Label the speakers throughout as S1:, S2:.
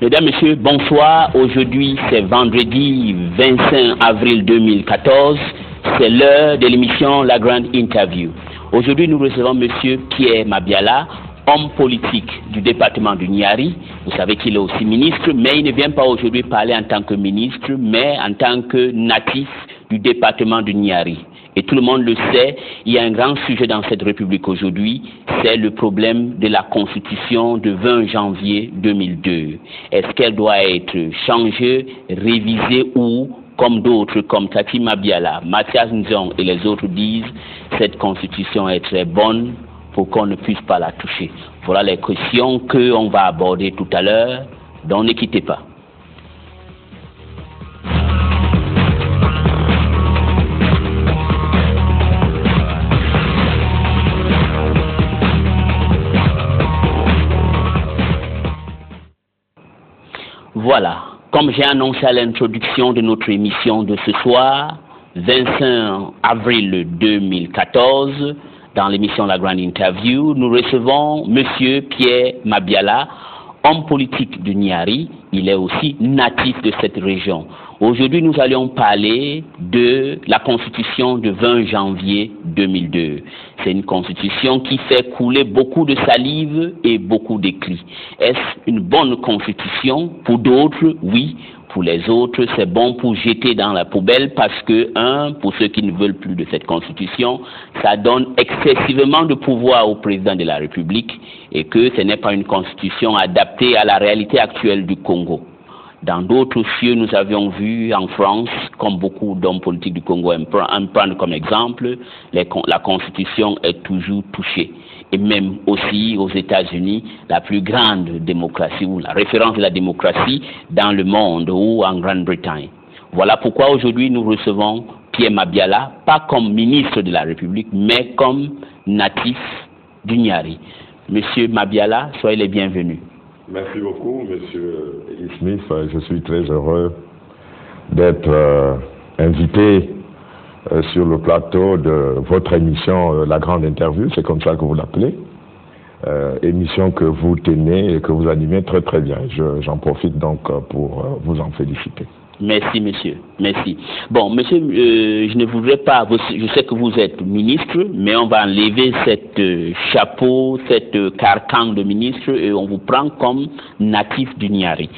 S1: Mesdames, Messieurs, bonsoir. Aujourd'hui, c'est vendredi 25 avril 2014. C'est l'heure de l'émission La Grande Interview. Aujourd'hui, nous recevons Monsieur Pierre Mabiala, homme politique du département du Niari. Vous savez qu'il est aussi ministre, mais il ne vient pas aujourd'hui parler en tant que ministre, mais en tant que natif du département du Niari. Et tout le monde le sait, il y a un grand sujet dans cette République aujourd'hui, c'est le problème de la Constitution de 20 janvier 2002. Est-ce qu'elle doit être changée, révisée ou, comme d'autres, comme Tati Mabiala, Mathias Nzong et les autres disent, cette Constitution est très bonne pour qu'on ne puisse pas la toucher. Voilà les questions qu'on va aborder tout à l'heure, donc ne quittez pas. Voilà, comme j'ai annoncé à l'introduction de notre émission de ce soir, 25 avril 2014, dans l'émission La Grande Interview, nous recevons Monsieur Pierre Mabiala, homme politique du Niari. Il est aussi natif de cette région. Aujourd'hui, nous allons parler de la Constitution de 20 janvier 2002. C'est une Constitution qui fait couler beaucoup de salive et beaucoup d'écrits. Est-ce une bonne Constitution? Pour d'autres, oui. Pour les autres, c'est bon pour jeter dans la poubelle parce que, pour ceux qui ne veulent plus de cette Constitution, ça donne excessivement de pouvoir au président de la République et que ce n'est pas une Constitution adaptée à la réalité actuelle du Congo. Dans d'autres cieux, nous avions vu en France, comme beaucoup d'hommes politiques du Congo aiment prendre comme exemple, la Constitution est toujours touchée. Et même aussi aux États-Unis, la plus grande démocratie ou la référence de la démocratie dans le monde ou en Grande-Bretagne. Voilà pourquoi aujourd'hui nous recevons Pierre Mabiala, pas comme ministre de la République, mais comme natif du Niari. Monsieur Mabiala, soyez les bienvenus.
S2: Merci beaucoup, Monsieur Elie Smith. Je suis très heureux d'être invité sur le plateau de votre émission La Grande Interview, c'est comme ça que vous l'appelez, émission que vous tenez et que vous animez très très bien. J'en profite donc pour vous en féliciter.
S1: Merci, monsieur. Merci. Bon, monsieur, je ne voudrais pas, je sais que vous êtes ministre, mais on va enlever cette chapeau, cette carcan de ministre et on vous prend comme natif du Niari.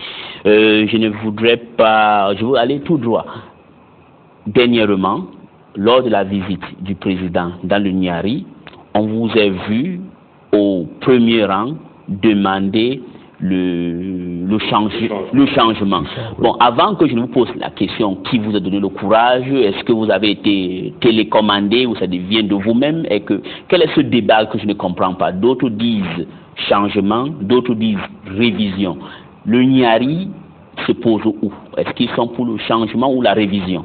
S1: Je ne voudrais pas, je veux aller tout droit. Dernièrement, lors de la visite du président dans le Niari, on vous a vu au premier rang demander le changement. Bon, avant que je ne vous pose la question, qui vous a donné le courage? Est-ce que vous avez été télécommandé ou ça vient de vous-même? Et quel est ce débat que je ne comprends pas? D'autres disent changement, d'autres disent révision. Le Niari se pose où? Est-ce qu'ils sont pour le changement ou la révision?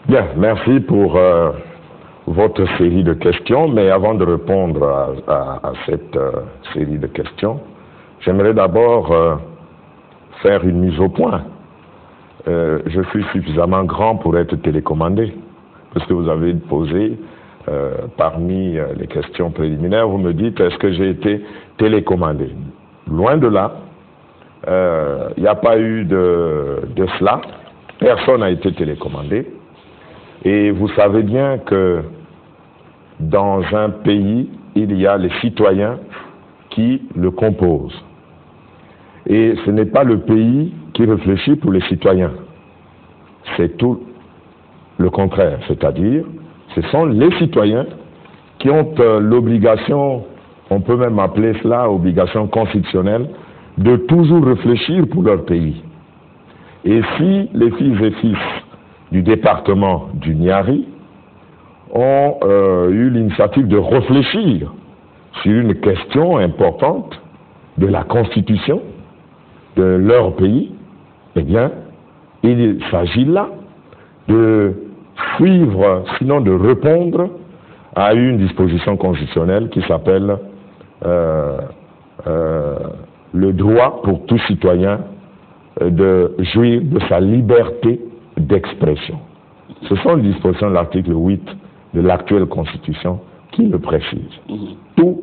S2: Bien, merci pour votre série de questions, mais avant de répondre à cette série de questions, j'aimerais d'abord faire une mise au point. Je suis suffisamment grand pour être télécommandé, parce que vous avez posé, parmi les questions préliminaires, vous me dites, est-ce que j'ai été télécommandé? Loin de là, il n'y a pas eu de cela, personne n'a été télécommandé, et vous savez bien que dans un pays, il y a les citoyens qui le composent. Et ce n'est pas le pays qui réfléchit pour les citoyens. C'est tout le contraire. C'est-à-dire, ce sont les citoyens qui ont l'obligation, on peut même appeler cela obligation constitutionnelle, de toujours réfléchir pour leur pays. Et si les filles et fils du département du Niari ont eu l'initiative de réfléchir sur une question importante de la Constitution de leur pays, eh bien, il s'agit là de suivre, sinon de répondre à une disposition constitutionnelle qui s'appelle le droit pour tout citoyen de jouir de sa liberté d'expression. Ce sont les dispositions de l'article 8 de l'actuelle Constitution qui le précise. Tous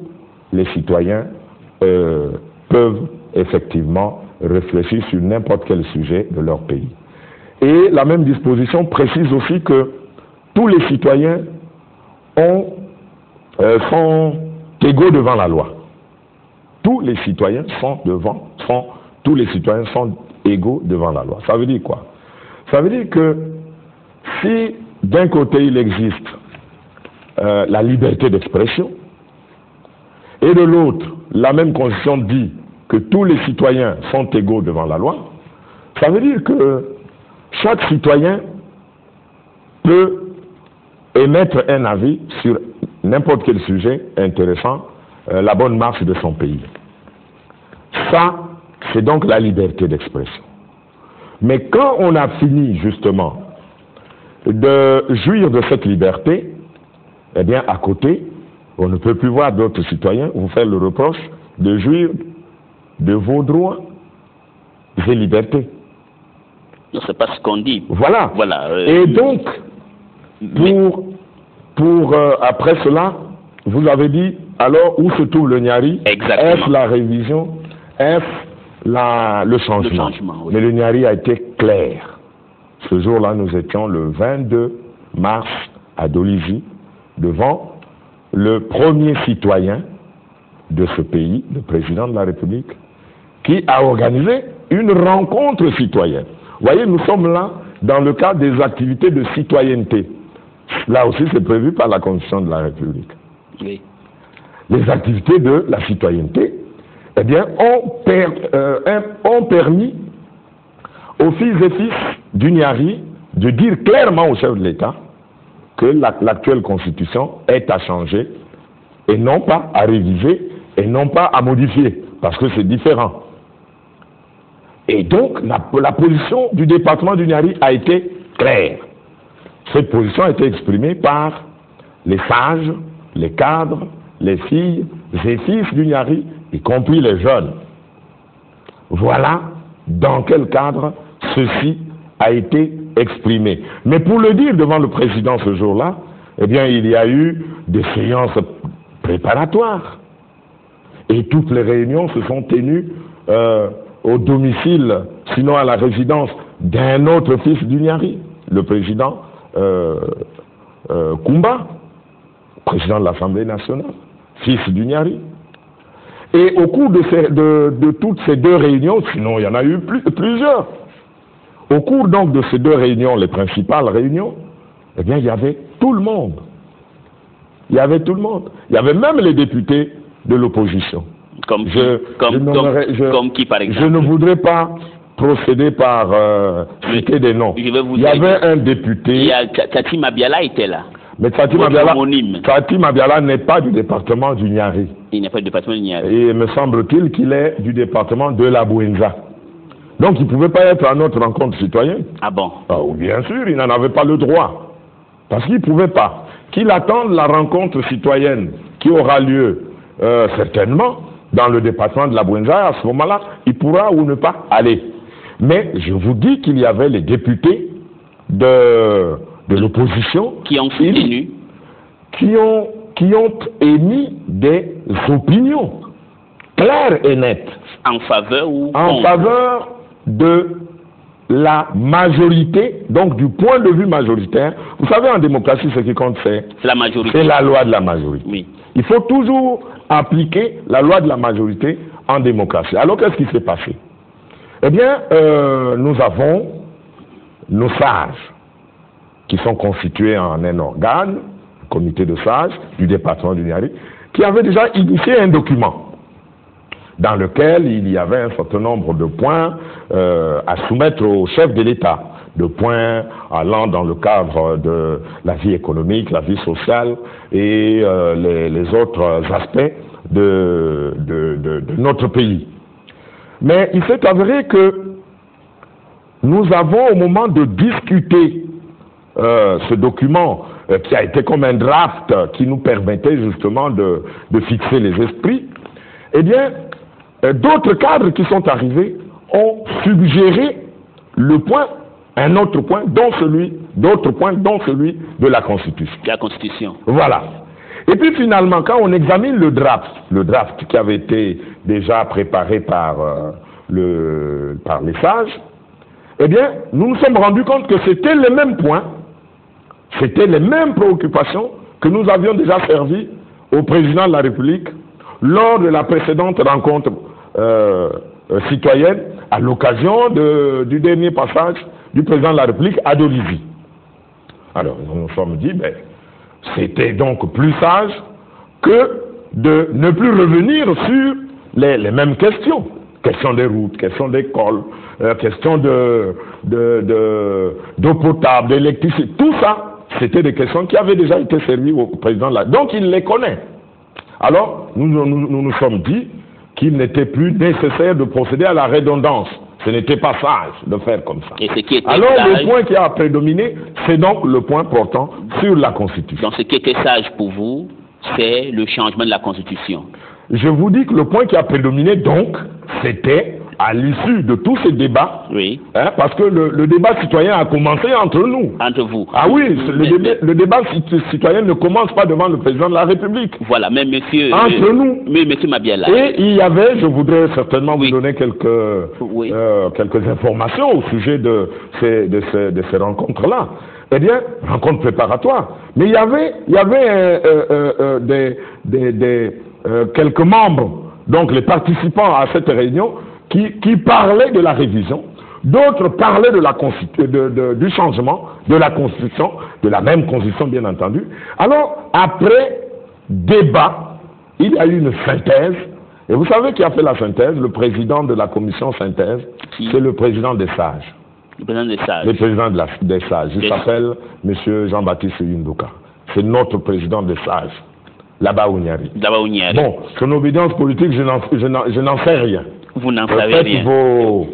S2: les citoyens peuvent effectivement réfléchir sur n'importe quel sujet de leur pays. Et la même disposition précise aussi que tous les citoyens sont égaux devant la loi. Tous les citoyens sont égaux devant la loi. Ça veut dire quoi? Ça veut dire que si d'un côté il existe la liberté d'expression, et de l'autre, la même constitution dit que tous les citoyens sont égaux devant la loi, ça veut dire que chaque citoyen peut émettre un avis sur n'importe quel sujet intéressant la bonne marche de son pays. Ça, c'est donc la liberté d'expression. Mais quand on a fini justement de jouir de cette liberté, eh bien à côté, on ne peut plus voir d'autres citoyens vous faire le reproche de jouir de vos droits et libertés.
S1: Non, c'est pas ce qu'on dit.
S2: Voilà. Et donc, après cela, vous avez dit, alors où se trouve le Niari?
S1: Exactement.
S2: Est-ce la révision? Est-ce le changement?
S1: Oui.
S2: Mais le Niari a été clair. Ce jour-là, nous étions le 22 mars à Dolisie, devant le premier citoyen de ce pays, le président de la République, qui a organisé une rencontre citoyenne. Vous voyez, nous sommes là dans le cadre des activités de citoyenneté. Là aussi, c'est prévu par la Constitution de la République.
S1: Oui.
S2: Les activités de la citoyenneté, eh bien, ont permis aux fils et fils du Niari de dire clairement au chef de l'État que l'actuelle Constitution est à changer et non pas à réviser et non pas à modifier, parce que c'est différent. Et donc, la position du département du Niari a été claire. Cette position a été exprimée par les sages, les cadres, les filles et fils du Niari, y compris les jeunes. Voilà dans quel cadre ceci a été exprimé. Mais pour le dire devant le président ce jour-là, eh bien, il y a eu des séances préparatoires. Et toutes les réunions se sont tenues au domicile, sinon à la résidence d'un autre fils du Niari, le président Kumba, président de l'Assemblée nationale, fils du Niari. Et au cours de toutes ces deux réunions, sinon il y en a eu plusieurs, au cours donc de ces deux réunions, les principales réunions, eh bien il y avait tout le monde. Il y avait tout le monde. Il y avait même les députés de l'opposition.
S1: Comme qui, par exemple?
S2: Je ne voudrais pas procéder par citer des noms. Il y avait un député.
S1: Tati Mabiala était là.
S2: Mais Tati Mabiala n'est pas du département du Niari.
S1: Il n'est pas du département du Niari.
S2: Et me semble-t-il qu'il est du département de la Bouenza. Donc il ne pouvait pas être à notre rencontre citoyenne.
S1: Ah bon?
S2: Bien sûr, il n'en avait pas le droit. Parce qu'il ne pouvait pas. Qu'il attende la rencontre citoyenne qui aura lieu certainement dans le département de la Bouenza, à ce moment-là, il pourra ou ne pas aller. Mais je vous dis qu'il y avait les députés de l'opposition
S1: qui ont soutenu,
S2: qui ont émis des opinions claires et nettes
S1: en faveur ou
S2: en faveur de la majorité, donc du point de vue majoritaire. Vous savez, en démocratie, ce qui compte, c'est
S1: la majorité.
S2: C'est la loi de la majorité.
S1: Oui.
S2: Il faut toujours appliquer la loi de la majorité en démocratie. Alors, qu'est-ce qui s'est passé? Eh bien, nous avons nos sages qui sont constitués en un organe, le comité de sages du département du Niari, qui avait déjà initié un document dans lequel il y avait un certain nombre de points à soumettre au chef de l'État, de points allant dans le cadre de la vie économique, la vie sociale et les autres aspects de notre pays. Mais il s'est avéré que nous avons, au moment de discuter ce document qui a été comme un draft qui nous permettait justement de fixer les esprits, eh bien, d'autres cadres qui sont arrivés ont suggéré un autre point, d'autres points, dont celui de la Constitution.
S1: La Constitution.
S2: Voilà. Et puis finalement, quand on examine le draft qui avait été déjà préparé par par les sages, eh bien, nous nous sommes rendus compte que c'était les mêmes points, c'était les mêmes préoccupations que nous avions déjà servi au président de la République lors de la précédente rencontre citoyenne à l'occasion du dernier passage du président de la République à Dolisie. Alors, nous nous sommes dit, ben, c'était donc plus sage que de ne plus revenir sur les mêmes questions. Question des routes, question d'écoles, question d'eau potable, d'électricité, tout ça, c'était des questions qui avaient déjà été servies au président de la... Donc il les connaît. Alors nous nous sommes dit qu'il n'était plus nécessaire de procéder à la redondance. Ce n'était pas sage de faire comme ça.
S1: Et ce qui était
S2: alors
S1: sage,
S2: le point qui a prédominé, c'est donc le point portant sur la Constitution.
S1: Donc ce qui était sage pour vous, c'est le changement de la Constitution.
S2: Je vous dis que le point qui a prédominé donc, c'était à l'issue de tous ces débats,
S1: oui.
S2: Hein, parce que le débat citoyen a commencé entre nous.
S1: Entre vous.
S2: Ah oui, le débat citoyen ne commence pas devant le président de la République.
S1: Voilà, mais monsieur...
S2: Entre nous.
S1: Mais monsieur Mabiala.
S2: Et il y avait, je voudrais certainement
S1: oui.
S2: vous donner quelques informations au sujet de ces rencontres-là. Eh bien, rencontres préparatoires. Mais il y avait quelques membres, donc les participants à cette réunion, qui parlaient de la révision, d'autres parlaient du changement de la Constitution, de la même Constitution bien entendu. Alors, après débat, il y a eu une synthèse, et vous savez qui a fait la synthèse? Le président de la commission synthèse, c'est le président des sages.
S1: Le président des sages.
S2: Le président des sages. Il s'appelle M. Jean-Baptiste Yunduka. C'est notre président des sages, là-bas au Niari.
S1: Là-bas au Niari.
S2: Bon, son obédience politique, je n'en sais rien.
S1: Vous n'en savez rien.
S2: Vos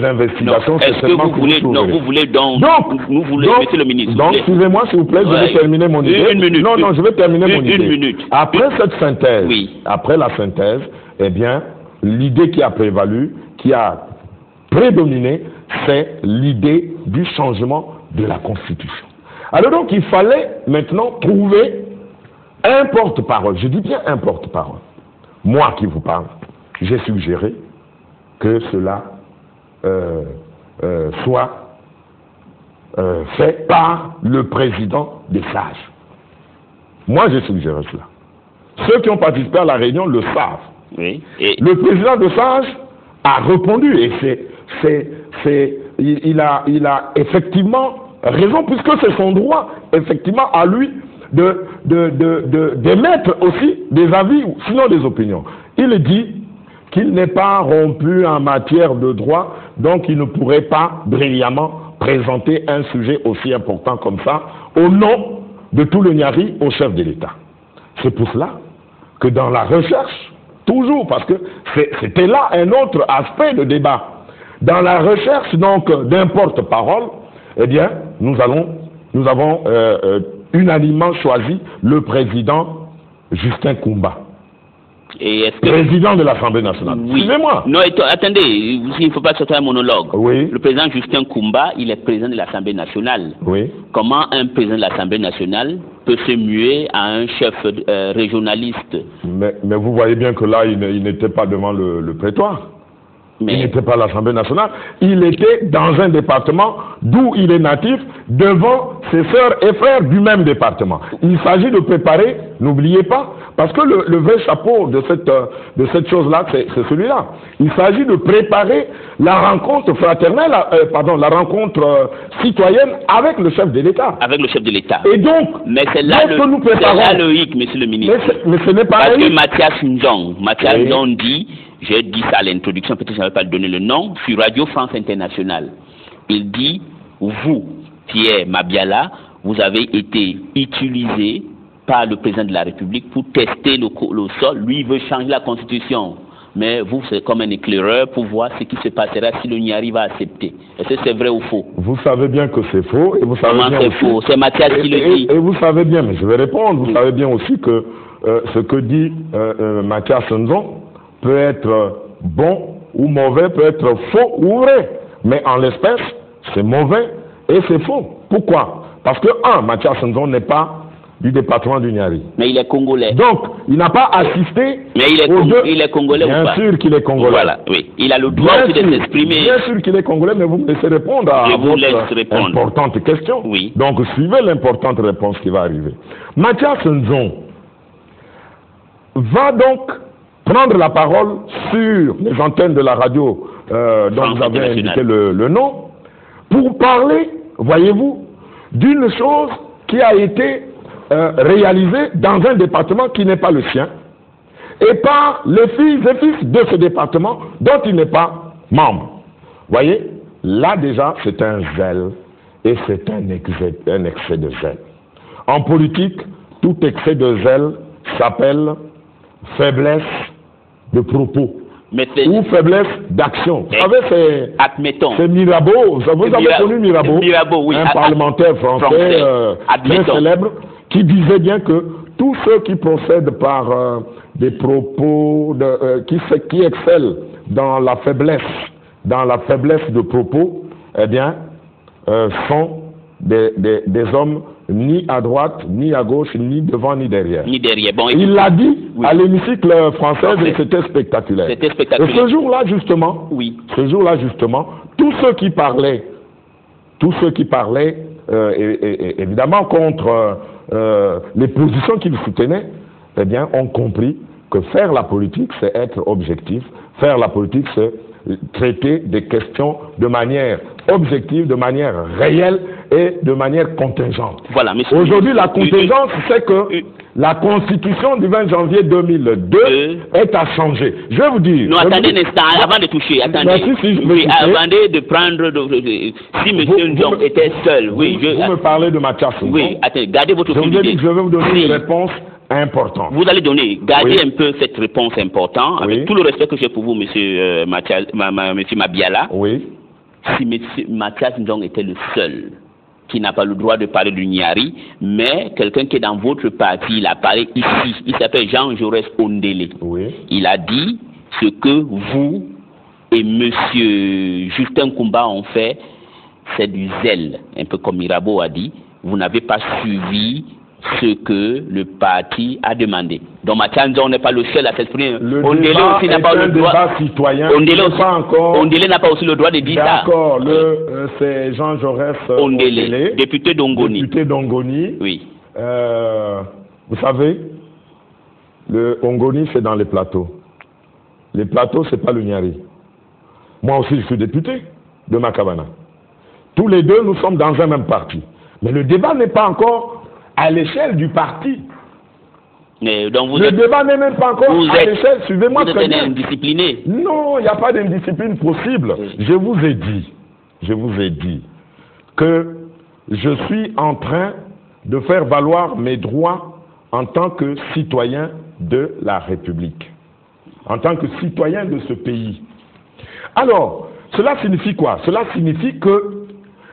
S2: investigations, c'est seulement
S1: que vous voulez donc, monsieur le ministre.
S2: Donc, suivez-moi s'il vous plaît, je vais terminer mon idée.
S1: Une minute.
S2: Non, je vais terminer mon idée.
S1: Une minute.
S2: Après cette synthèse, après la synthèse, eh bien, l'idée qui a prévalu, qui a prédominé, c'est l'idée du changement de la Constitution. Alors donc, il fallait maintenant trouver un porte-parole. Je dis bien un porte-parole. Moi qui vous parle, j'ai suggéré que cela soit fait par le président des sages. Moi, j'ai suggéré cela. Ceux qui ont participé à la réunion le savent.
S1: Oui.
S2: Le président des sages a répondu, et il a effectivement raison, puisque c'est son droit, effectivement, à lui d'émettre aussi des avis, sinon des opinions. Il dit qu'il n'est pas rompu en matière de droit, donc il ne pourrait pas brillamment présenter un sujet aussi important comme ça au nom de tout le Niari au chef de l'État. C'est pour cela que dans la recherche, toujours, parce que c'était là un autre aspect de débat, dans la recherche donc d'un porte-parole, eh bien, nous avons unanimement choisi le président Justin Koumba. Président de l'Assemblée nationale.
S1: Oui. Suivez-moi. Non, attendez, il ne faut pas sortir un monologue.
S2: Oui.
S1: Le président Justin Koumba, il est président de l'Assemblée nationale.
S2: Oui.
S1: Comment un président de l'Assemblée nationale peut se muer à un chef régionaliste?
S2: Mais vous voyez bien que là, il n'était pas devant le prétoire. Il n'était pas à l'Assemblée nationale. Il était dans un département d'où il est natif, devant ses sœurs et frères du même département. Il s'agit de préparer, n'oubliez pas, parce que le vrai chapeau de cette chose-là, c'est celui-là. Il s'agit de préparer la rencontre fraternelle, la rencontre citoyenne avec le chef de l'État.
S1: Avec le chef de l'État.
S2: Et donc,
S1: mais c'est là le hic, monsieur le ministre.
S2: Mais ce n'est pas
S1: parce que Mathias Ndong dit, j'ai dit ça à l'introduction, peut-être que je n'avais pas donné le nom, sur Radio France Internationale. Il dit, vous, Pierre Mabiala, vous avez été utilisé par le président de la République pour tester le sol. Lui, il veut changer la Constitution. Mais vous, c'est comme un éclaireur pour voir ce qui se passera si le Niari va accepter. Est-ce que c'est vrai ou faux? Vous savez bien que c'est faux. Et vous savez
S2: Comment c'est faux?
S1: C'est Mathias qui le dit.
S2: Et vous savez bien, mais je vais répondre, vous savez bien aussi que ce que dit Mathias Ndong peut être bon ou mauvais, peut être faux ou vrai. Mais en l'espèce, c'est mauvais et c'est faux. Pourquoi? Parce que, Mathias Ndong n'est pas du département du Niari.
S1: Mais il est congolais.
S2: Donc, il n'a pas assisté.
S1: Mais il est congolais ou pas?
S2: Bien sûr qu'il est congolais.
S1: Voilà, oui. Il a le droit aussi de s'exprimer.
S2: Bien sûr qu'il est congolais, mais vous me laissez répondre à votre importante question.
S1: Oui.
S2: Donc, suivez l'importante réponse qui va arriver. Mathias Nzon va donc prendre la parole sur les antennes de la radio dont vous avez indiqué le nom, pour parler, voyez-vous, d'une chose qui a été réalisée dans un département qui n'est pas le sien, et par les filles et fils de ce département dont il n'est pas membre. Voyez, là déjà, c'est un zèle, et c'est un excès de zèle. En politique, tout excès de zèle s'appelle faiblesse de propos. Ou faiblesse d'action. Vous savez, c'est Mirabeau. Vous avez connu Mirabeau,
S1: oui,
S2: un parlementaire français très célèbre, qui disait bien que tous ceux qui procèdent par des propos, qui excellent dans la faiblesse de propos, eh bien, sont des hommes ni à droite, ni à gauche, ni devant, ni derrière.
S1: Bon,
S2: il l'a dit à l'hémicycle français et c'était spectaculaire. Et ce jour-là, justement, tous ceux qui parlaient, évidemment contre les positions qu'ils soutenaient, eh bien, ont compris que faire la politique, c'est être objectif. Faire la politique, c'est traiter des questions de manière objective, de manière réelle et de manière contingente.
S1: Voilà,
S2: aujourd'hui, la contingence, c'est que la Constitution du 20 janvier 2002 est à changer. Je vais vous dire...
S1: Non, attendez un instant, avant de toucher, attendez. Avant de prendre... si M. Ndong était seul,
S2: vous me parlez de Mathias Nzon.
S1: Oui, attendez, gardez votre fluidité.
S2: Je vais vous donner une réponse importante.
S1: Vous allez donner, gardez un peu cette réponse importante, avec tout le respect que j'ai pour vous, M. Mabiala.
S2: Oui.
S1: Si M. Mathias Ndong était le seul qui n'a pas le droit de parler du Niari, mais quelqu'un qui est dans votre parti, il a parlé ici, il s'appelle Jean Jaurès Ondélé.
S2: Oui.
S1: Il a dit ce que vous et M. Justin Koumba ont fait, c'est du zèle, un peu comme Mirabeau a dit. Vous n'avez pas suivi ce que le parti a demandé. Donc Mathias Nzon n'est pas le seul à s'exprimer.
S2: Ondélé aussi n'a pas le droit.
S1: Ondélé n'a pas aussi le droit de dire ça.
S2: D'accord, c'est Jean Jaurès
S1: Ondélé, député d'Ongoni.
S2: Oui. Vous savez, le Ongoni, c'est dans les plateaux. Les plateaux, c'est pas le Niari. Moi aussi, je suis député de Makabana. Tous les deux, nous sommes dans un même parti. Mais le débat n'est pas encore à l'échelle du parti. Le débat n'est même pas encore à l'échelle, suivez-moi très bien.
S1: Vous êtes indiscipliné.
S2: Non, il n'y a pas d'indiscipline possible. Oui. Je vous ai dit que je suis en train de faire valoir mes droits en tant que citoyen de la République, en tant que citoyen de ce pays. Alors, cela signifie quoi? Cela signifie que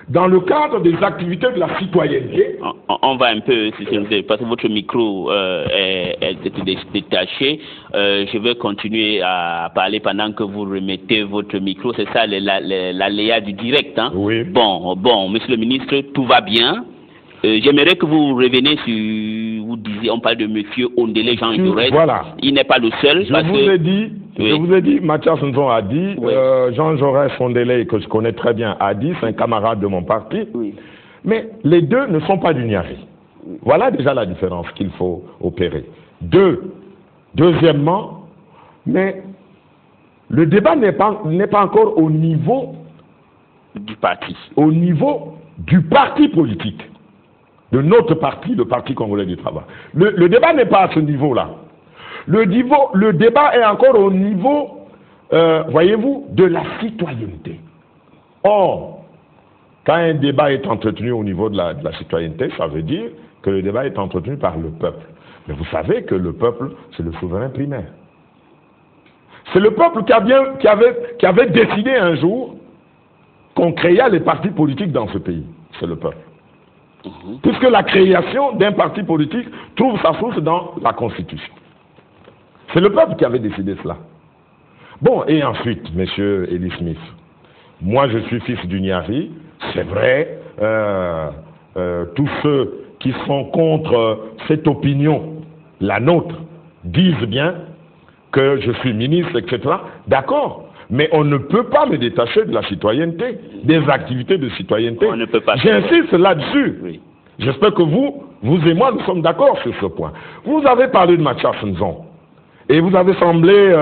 S2: dans le cadre des activités de la citoyenneté...
S1: On va un peu, parce que votre micro est détaché. Je vais continuer à parler pendant que vous remettez votre micro. C'est ça l'aléa du direct. Hein?
S2: Oui.
S1: Bon, monsieur le ministre, tout va bien. J'aimerais que vous reveniez sur... Vous disiez, on parle de monsieur Ondélé Jean Jaurès.
S2: Voilà.
S1: Il n'est pas le seul.
S2: Je vous ai dit, Mathias Nzon a dit, oui. Jean Jaurès Ondélé, que je connais très bien, a dit, c'est un camarade de mon parti.
S1: Oui.
S2: Mais les deux ne sont pas du Niari. Voilà déjà la différence qu'il faut opérer. Deuxièmement, mais le débat n'est pas encore au niveau
S1: du parti.
S2: Au niveau du parti politique. De notre parti, le Parti congolais du travail. Le débat n'est pas à ce niveau-là. Le débat est encore au niveau, voyez-vous, de la citoyenneté. Or, quand un débat est entretenu au niveau de la citoyenneté, ça veut dire que le débat est entretenu par le peuple. Mais vous savez que le peuple, c'est le souverain primaire. C'est le peuple qui avait décidé un jour qu'on créait les partis politiques dans ce pays. C'est le peuple. Puisque la création d'un parti politique trouve sa source dans la Constitution. C'est le peuple qui avait décidé cela. Bon, et ensuite, monsieur Eli Smith, moi je suis fils du Niari, c'est vrai, tous ceux qui sont contre cette opinion, la nôtre, disent bien que je suis ministre, etc. D'accord, mais on ne peut pas me détacher de la citoyenneté, des activités de citoyenneté.
S1: On ne peut pas.
S2: J'insiste là-dessus.
S1: Oui.
S2: J'espère que vous et moi, nous sommes d'accord sur ce point. Vous avez parlé de Mathias Nzon. Et vous avez semblé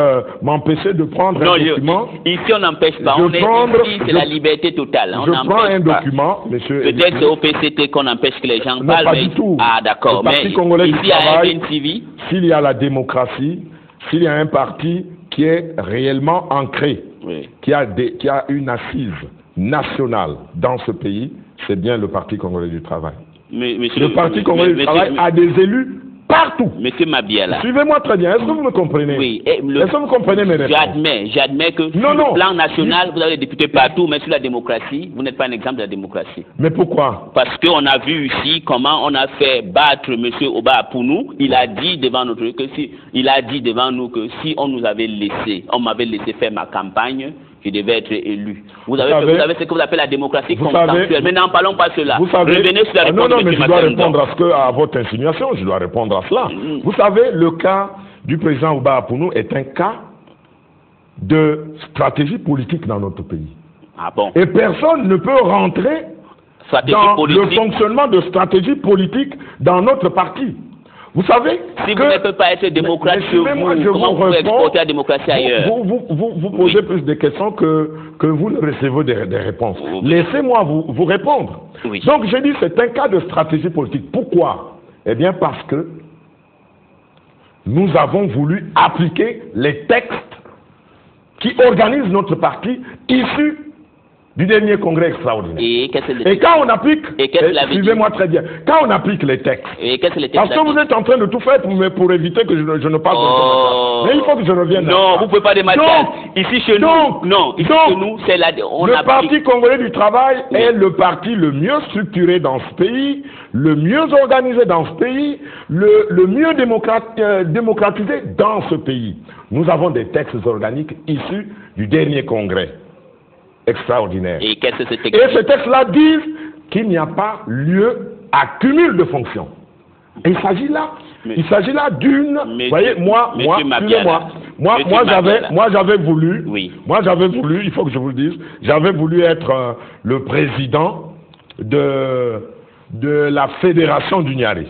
S2: m'empêcher de prendre un document.
S1: Ici, on n'empêche pas. Ici, c'est la liberté totale.
S2: Je prends un document, monsieur.
S1: Peut-être c'est au PCT qu'on empêche que les gens
S2: non,
S1: parlent.
S2: Pas du tout.
S1: Ah, d'accord. Mais
S2: Parti congolais du travail,
S1: TV,
S2: s'il y a la démocratie, s'il y a un parti qui est réellement ancré,
S1: oui,
S2: qui a une assise nationale dans ce pays, c'est bien le Parti congolais du travail. Le Parti congolais du travail a des élus partout.
S1: Monsieur Mabiala.
S2: Suivez-moi très bien. Est-ce que vous me comprenez?
S1: Oui.
S2: Est-ce que vous comprenez mes réponses?
S1: J'admets que sur le plan national, vous avez des députés partout, mais sur la démocratie, vous n'êtes pas un exemple de la démocratie.
S2: Mais pourquoi?
S1: Parce qu'on a vu ici comment on a fait battre M. Oba pour nous. Il a dit devant nous que si on nous avait laissé, on m'avait laissé faire ma campagne, je devais être élu. Vous avez ce que vous appelez la démocratie consensuelle. Mais n'en parlons pas cela. Revenez sur la réponse.
S2: Non, mais je dois répondre à votre insinuation. Je dois répondre à cela. Vous savez, le cas du président Oba Apounou est un cas de stratégie politique dans notre pays.
S1: Ah bon? Et
S2: personne ne peut rentrer dans le fonctionnement de stratégie politique dans notre parti. Vous savez,
S1: si vous ne pouvez pas être démocrate chez vous, comment vous pouvez exporter la démocratie ailleurs?
S2: Vous posez plus de questions que vous ne recevez des réponses. Laissez-moi vous répondre.
S1: Oui.
S2: Donc, je dis c'est un cas de stratégie politique. Pourquoi? Eh bien, parce que nous avons voulu appliquer les textes qui organisent notre parti issus du dernier congrès extraordinaire. Et quand on applique, suivez-moi très bien, quand on applique les textes, parce que vous êtes en train de tout faire pour éviter que je ne parle de mais il faut que je revienne.
S1: Non, vous ne pouvez pas démarrer. Ici chez nous, c'est
S2: le Parti congolais du travail est le parti le mieux structuré dans ce pays, le mieux organisé dans ce pays, le mieux démocratisé dans ce pays. Nous avons des textes organiques issus du dernier congrès extraordinaire.
S1: Et
S2: ces textes-là disent qu'il n'y a pas lieu à cumul de fonctions. Et il s'agit là d'une. Vous voyez, moi j'avais voulu, il faut que je vous le dise, j'avais voulu être le président de la fédération du Niari,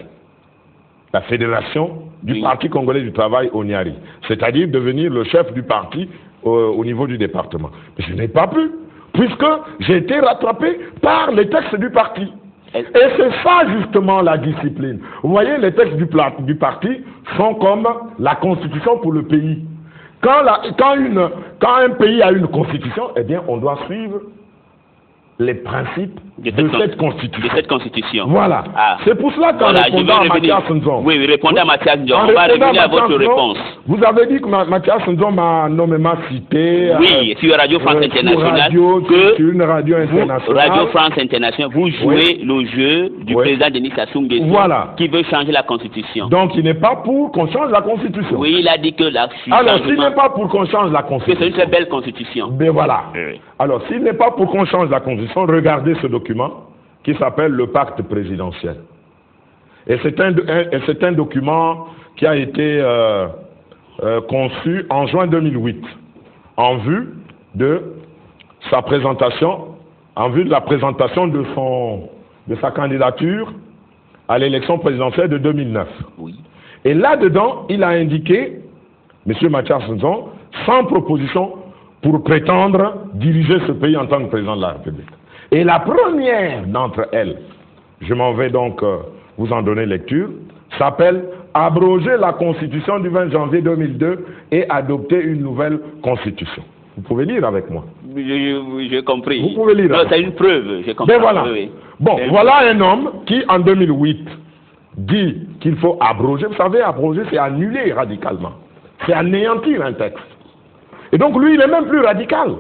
S2: la fédération du Parti congolais du travail au Niari, c'est-à-dire devenir le chef du parti au niveau du département. Mais je n'ai pas pu, puisque j'ai été rattrapé par les textes du parti. Et c'est ça justement la discipline. Vous voyez, les textes du parti sont comme la constitution pour le pays. Quand un pays a une constitution, eh bien on doit suivre les principes de cette constitution. Voilà. Ah. C'est pour cela qu'en répondant à Mathias Nzon.
S1: Oui, répondez à Mathias Nzon. On va revenir à votre réponse.
S2: Vous avez dit que Mathias Nzon m'a nommément cité.
S1: Oui, sur Radio France Internationale.
S2: Sur une radio internationale.
S1: Radio France Internationale, vous jouez le jeu du président Denis Sassou Nguesso qui veut changer la constitution.
S2: Donc il n'est pas pour qu'on change la constitution.
S1: Oui, il a dit que la
S2: alors s'il n'est pas pour qu'on change la constitution.
S1: C'est une très belle constitution.
S2: Ben voilà. Oui. Alors s'il n'est pas pour qu'on change la constitution, regardez ce document qui s'appelle le pacte présidentiel. Et c'est un document qui a été conçu en juin 2008 en vue de sa présentation, en vue de la présentation de sa candidature à l'élection présidentielle de 2009. Oui. Et là-dedans, il a indiqué, M. Mathias Nzon, 100 propositions pour prétendre diriger ce pays en tant que président de la République. Et la première d'entre elles, je m'en vais donc vous en donner lecture, s'appelle « Abroger la Constitution du 20 janvier 2002 et adopter une nouvelle Constitution ». Vous pouvez lire avec moi.
S1: J'ai compris.
S2: Vous pouvez lire.
S1: C'est une preuve, j'ai compris.
S2: Ben voilà. Oui. Bon, voilà un homme qui, en 2008, dit qu'il faut abroger. Vous savez, abroger, c'est annuler radicalement. C'est anéantir un texte. Et donc, lui, il est même plus radical.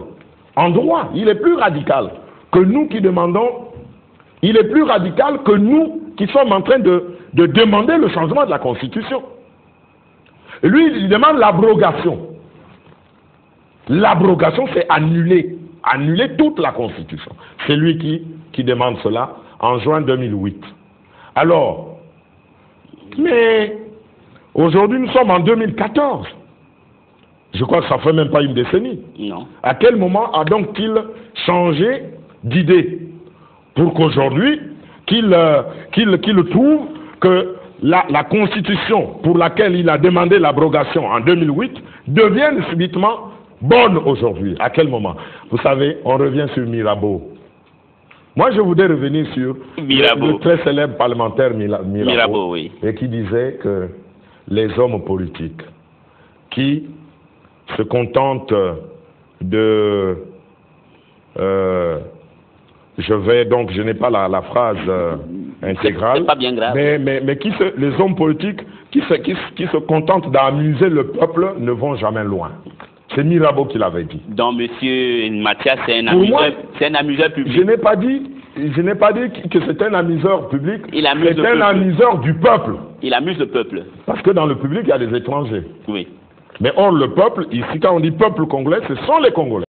S2: En droit, il est plus radical que nous qui demandons. Il est plus radical que nous qui sommes en train de demander le changement de la Constitution. Et lui, il demande l'abrogation. L'abrogation, c'est annuler toute la Constitution. C'est lui qui demande cela en juin 2008. Alors, mais aujourd'hui nous sommes en 2014. Je crois que ça fait même pas une décennie.
S1: Non.
S2: À quel moment a donc-il changé d'idée pour qu'aujourd'hui, qu'il trouve que la constitution pour laquelle il a demandé l'abrogation en 2008 devienne subitement bonne aujourd'hui? À quel moment? Vous savez, on revient sur Mirabeau. Moi, je voudrais revenir sur le très célèbre parlementaire Mirabeau,
S1: oui.
S2: Et qui disait que les hommes politiques qui se contentent de... je n'ai pas la phrase intégrale,
S1: c'est pas bien grave.
S2: mais les hommes politiques qui se contentent d'amuser le peuple ne vont jamais loin. C'est Mirabeau qui l'avait dit.
S1: Donc, monsieur Mathias, c'est un amuseur public.
S2: Je n'ai pas dit que c'est un amuseur public, c'est un amuseur du peuple.
S1: Il amuse le peuple.
S2: Parce que dans le public, il y a des étrangers.
S1: Oui.
S2: Mais or, le peuple, ici, quand on dit peuple congolais, ce sont les Congolais.